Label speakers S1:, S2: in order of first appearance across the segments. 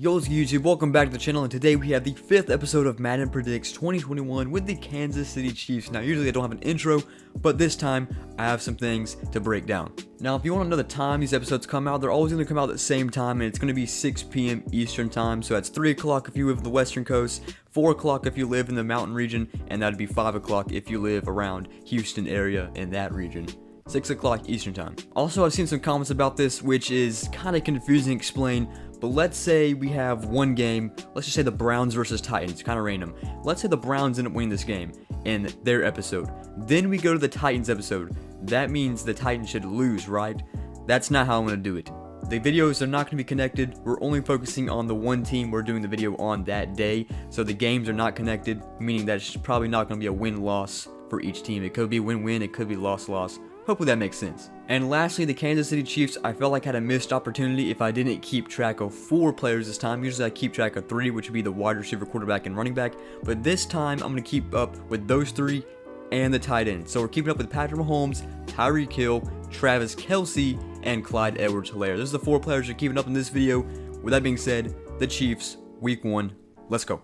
S1: Yo, what's good, YouTube? Welcome back to the channel, and today we have the 5th episode of Madden Predicts 2021 with the Kansas City Chiefs. Now, usually I don't have an intro, but this time I have some things to break down. Now, if you want to know the time these episodes come out, they're always going to come out at the same time, and it's going to be 6 p.m. Eastern time, so that's 3 o'clock if you live in the Western Coast, 4 o'clock if you live in the mountain region, and that'd be 5 o'clock if you live around Houston area in that region. 6 o'clock Eastern time. Also, I've seen some comments about this, which is kind of confusing to explain. But let's say we have one game, let's just say the Browns versus Titans, kind of random. Let's say the Browns end up winning this game in their episode. Then we go to the Titans episode. That means the Titans should lose, right? That's not how I'm going to do it. The videos are not going to be connected. We're only focusing on the one team we're doing the video on that day. So the games are not connected, meaning that it's probably not going to be a win-loss for each team. It could be win-win, it could be loss-loss. Hopefully that makes sense. And lastly, the Kansas City Chiefs, I felt like had a missed opportunity if I didn't keep track of 4 players this time. Usually I keep track of 3, which would be the wide receiver, quarterback, and running back. But this time, I'm going to keep up with those 3 and the tight end. So we're keeping up with Patrick Mahomes, Tyreek Hill, Travis Kelce, and Clyde Edwards-Helaire. Those are the 4 players you're keeping up in this video. With that being said, the Chiefs, Week 1. Let's go.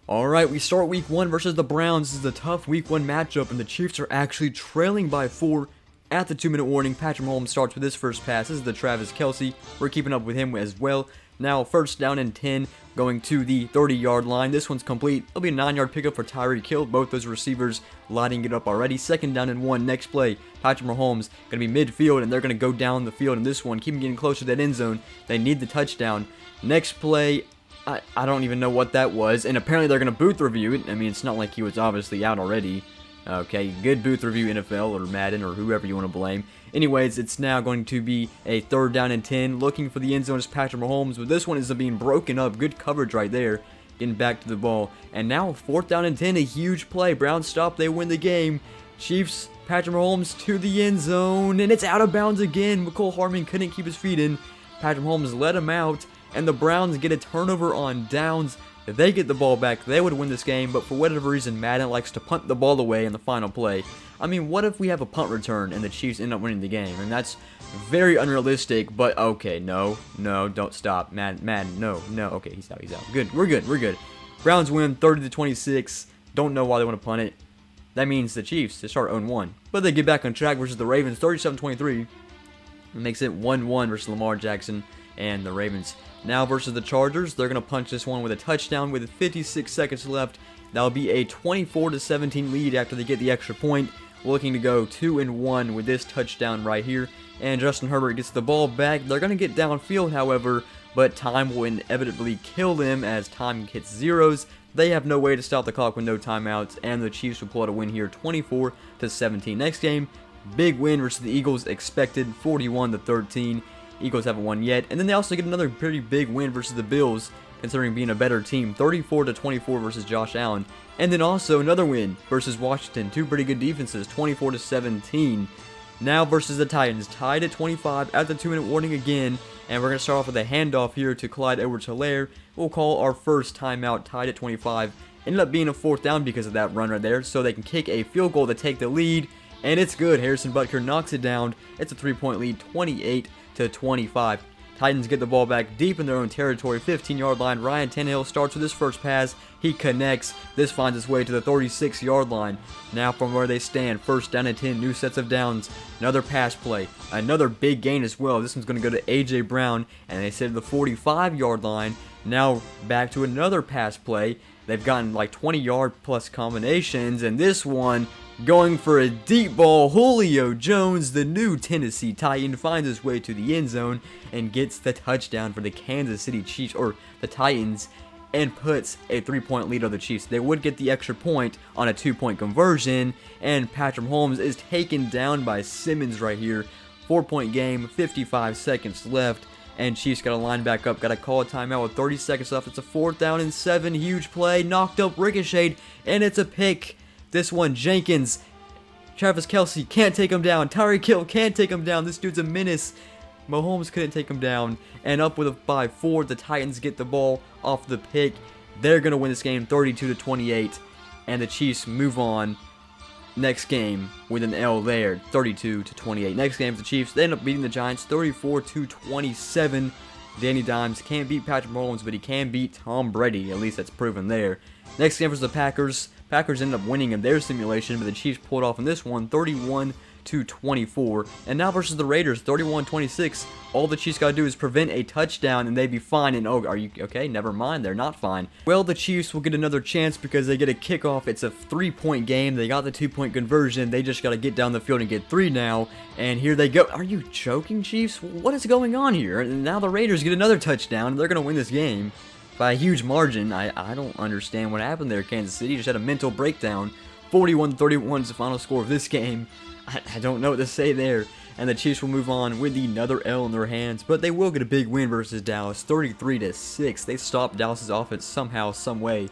S1: Alright, we start Week 1 versus the Browns. This is a tough Week 1 matchup, and the Chiefs are actually trailing by 4 at the 2-minute warning. Patrick Mahomes starts with his first pass. This is the Travis Kelce. We're keeping up with him as well. Now, first down and 10, going to the 30-yard line. This one's complete. It'll be a 9-yard pickup for Tyreek Hill. Both those receivers lighting it up already. Second down and 1. Next play, Patrick Mahomes going to be midfield, and they're going to go down the field in this one. Keep him getting closer to that end zone. They need the touchdown. Next play, I don't even know what that was, and apparently they're going to booth review it. I mean, it's not like he was obviously out already. Okay, good booth review, NFL or Madden or whoever you want to blame. Anyways, it's now going to be a 3rd down and 10. Looking for the end zone is Patrick Mahomes, but this one is being broken up. Good coverage right there. Getting back to the ball. And now 4th down and 10, a huge play. Browns stop, they win the game. Chiefs, Patrick Mahomes to the end zone, and it's out of bounds again. McCole Hardman couldn't keep his feet in. Patrick Mahomes let him out. And the Browns get a turnover on downs. If they get the ball back, they would win this game, but for whatever reason, Madden likes to punt the ball away in the final play. I mean, what if we have a punt return and the Chiefs end up winning the game? And that's very unrealistic, but okay, no, don't stop. Madden, no, okay, he's out. Good, we're good. Browns win 30-26. Don't know why they want to punt it. That means the Chiefs, they start 0-1. But they get back on track versus the Ravens, 37-23. It makes it 1-1 versus Lamar Jackson and the Ravens. Now versus the Chargers, they're going to punch this one with a touchdown with 56 seconds left. That'll be a 24-17 lead after they get the extra point. Looking to go 2-1 with this touchdown right here. And Justin Herbert gets the ball back. They're going to get downfield, however, but time will inevitably kill them as time hits zeros. They have no way to stop the clock with no timeouts, and the Chiefs will pull out a win here, 24-17. Next game, big win versus the Eagles, expected 41-13. Eagles haven't won yet, and then they also get another pretty big win versus the Bills, considering being a better team, 34-24 versus Josh Allen, and then also another win versus Washington, 2 pretty good defenses, 24-17. Now versus the Titans, tied at 25 at the 2-minute warning again, and we're going to start off with a handoff here to Clyde Edwards-Helaire. We'll call our first timeout, tied at 25. Ended up being a 4th down because of that run right there, so they can kick a field goal to take the lead, and it's good. Harrison Butker knocks it down. It's a 3-point lead, 28-25. Titans get the ball back deep in their own territory, 15-yard line. Ryan Tannehill starts with his first pass. He connects. This finds its way to the 36-yard line. Now from where they stand, 1st down and 10, new sets of downs. Another pass play. Another big gain as well. This one's going to go to A.J. Brown, and they set the 45-yard line. Now back to another pass play. They've gotten like 20-yard plus combinations, and this one going for a deep ball. Julio Jones, the new Tennessee Titan, finds his way to the end zone and gets the touchdown for the Kansas City Chiefs, or the Titans, and puts a 3-point lead on the Chiefs. They would get the extra point on a 2-point conversion, and Patrick Mahomes is taken down by Simmons right here. 4-point game, 55 seconds left, and Chiefs got to line back up. Got to call a timeout with 30 seconds left. It's a 4th down and 7. Huge play, knocked up, ricocheted, and it's a pick. This one, Jenkins, Travis Kelce can't take him down. Tyreek Hill can't take him down. This dude's a menace. Mahomes couldn't take him down. And up with a by 4, the Titans get the ball off the pick. They're going to win this game 32-28. And the Chiefs move on next game with an L there, 32-28. Next game, the Chiefs, they end up beating the Giants 34-27. Danny Dimes can't beat Patrick Mahomes, but he can beat Tom Brady. At least that's proven there. Next game was the Packers. Packers ended up winning in their simulation, but the Chiefs pulled off in this one 31-24. And now versus the Raiders, 31-26. All the Chiefs got to do is prevent a touchdown and they'd be fine. And oh, are you okay? Never mind, they're not fine. Well, the Chiefs will get another chance because they get a kickoff. It's a 3-point game. They got the 2-point conversion. They just got to get down the field and get 3 now. And here they go. Are you joking, Chiefs? What is going on here? And now the Raiders get another touchdown. They're going to win this game by a huge margin. I don't understand what happened there. Kansas City just had a mental breakdown. 41-31 is the final score of this game. I don't know what to say there. And the Chiefs will move on with another L in their hands, but they will get a big win versus Dallas, 33-6. They stopped Dallas's offense somehow, some way.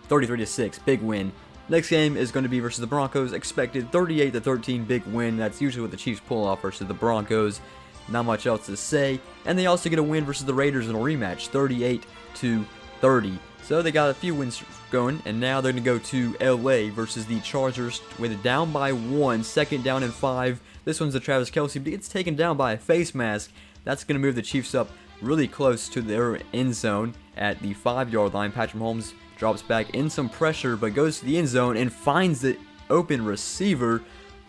S1: 33-6, big win. Next game is going to be versus the Broncos. Expected 38-13, big win. That's usually what the Chiefs pull off versus the Broncos. Not much else to say. And they also get a win versus the Raiders in a rematch, 38-30. So they got a few wins going, and now they're going to go to LA versus the Chargers with it down by 1, second down and 5. This one's the Travis Kelce, but he gets taken down by a face mask. That's going to move the Chiefs up really close to their end zone at the 5-yard line. Patrick Mahomes drops back in some pressure, but goes to the end zone and finds the open receiver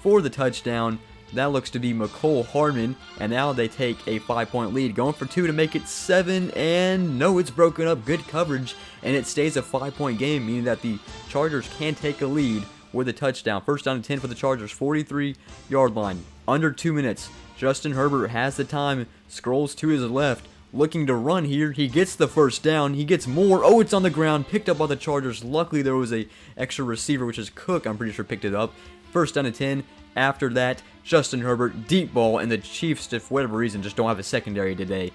S1: for the touchdown. That looks to be McCole Hardman, and now they take a 5-point lead, going for 2 to make it 7, and no, it's broken up. Good coverage, and it stays a 5-point game, meaning that the Chargers can take a lead with a touchdown. First down and 10 for the Chargers, 43-yard line. Under 2 minutes, Justin Herbert has the time, scrolls to his left, looking to run here. He gets the first down. He gets more. Oh, it's on the ground, picked up by the Chargers. Luckily, there was a extra receiver, which is Cook, I'm pretty sure, picked it up. First down and 10. After that, Justin Herbert, deep ball, and the Chiefs, for whatever reason, just don't have a secondary today.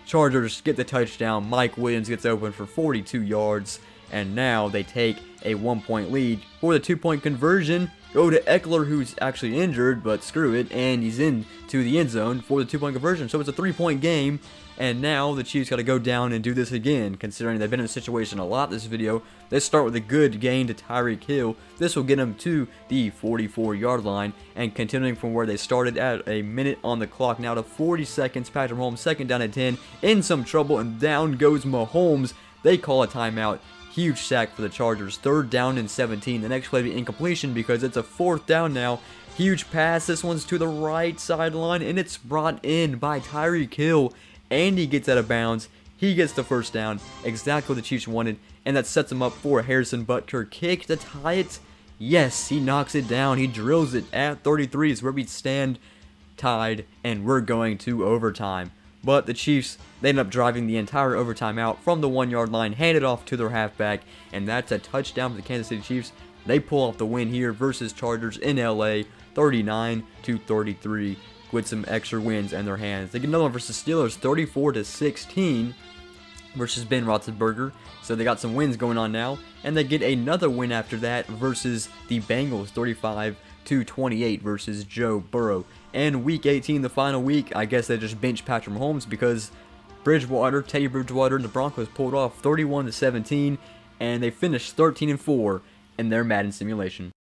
S1: Chargers get the touchdown. Mike Williams gets open for 42 yards, and now they take a 1-point lead. For the 2-point conversion, go to Eckler, who's actually injured, but screw it, and he's into the end zone for the 2-point conversion. So it's a 3-point game, and now the Chiefs got to go down and do this again, considering they've been in this situation a lot this video. Let's start with a good gain to Tyreek Hill. This will get them to the 44-yard line, and continuing from where they started at a minute on the clock, now to 40 seconds. Patrick Mahomes, second down and 10, in some trouble, and down goes Mahomes. They call a timeout. Huge sack for the Chargers. Third down and 17. The next play will be incompletion because it's a 4th down now. Huge pass. This one's to the right sideline, and it's brought in by Tyreek Hill. And he gets out of bounds. He gets the first down, exactly what the Chiefs wanted, and that sets him up for a Harrison Butker kick to tie it. Yes, he knocks it down. He drills it at 33 is where we stand, tied, and we're going to overtime. But the Chiefs, they end up driving the entire overtime out from the 1-yard line, hand it off to their halfback, and that's a touchdown for the Kansas City Chiefs. They pull off the win here versus Chargers in LA, 39-33. With some extra wins in their hands. They get another one versus Steelers, 34-16 versus Ben Roethlisberger. So they got some wins going on now, and they get another win after that versus the Bengals, 35-28 versus Joe Burrow. And Week 18, the final week, I guess they just benched Patrick Mahomes because Teddy Bridgewater and the Broncos pulled off 31-17, and they finished 13-4 in their Madden simulation.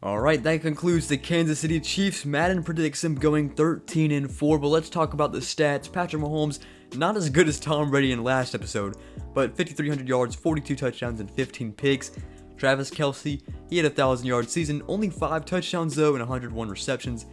S1: Alright, that concludes the Kansas City Chiefs. Madden predicts them going 13-4, but let's talk about the stats. Patrick Mahomes, not as good as Tom Brady in last episode, but 5,300 yards, 42 touchdowns, and 15 picks. Travis Kelce, he had a 1,000-yard season, only 5 touchdowns though, and 101 receptions.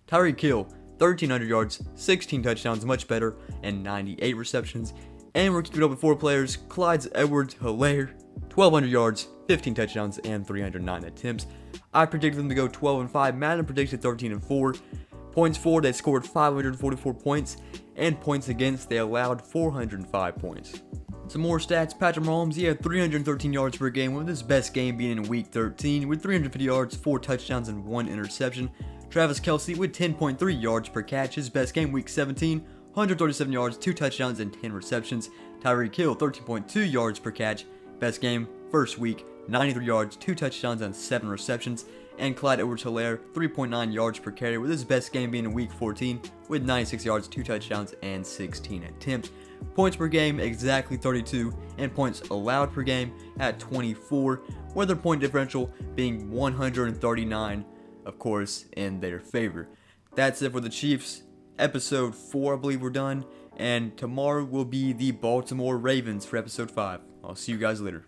S1: Tyreek Hill, 1,300 yards, 16 touchdowns, much better, and 98 receptions. And we're keeping up with 4 players. Clyde Edwards-Helaire, 1,200 yards, 15 touchdowns, and 309 attempts. I predicted them to go 12-5. Madden predicted 13-4. Points for, they scored 544 points. And points against, they allowed 405 points. Some more stats. Patrick Mahomes, he had 313 yards per game, with his best game being in Week 13, with 350 yards, 4 touchdowns, and 1 interception. Travis Kelce with 10.3 yards per catch, his best game Week 17, 137 yards, 2 touchdowns, and 10 receptions. Tyreek Hill, 13.2 yards per catch, best game, first week, 93 yards, 2 touchdowns, and 7 receptions. And Clyde Edwards-Helaire, 3.9 yards per carry, with his best game being in Week 14, with 96 yards, 2 touchdowns, and 16 attempts. Points per game, exactly 32, and points allowed per game at 24, with their point differential being 139, of course, in their favor. That's it for the Chiefs. Episode 4, I believe we're done. and tomorrow will be the Baltimore Ravens for episode 5. I'll see you guys later.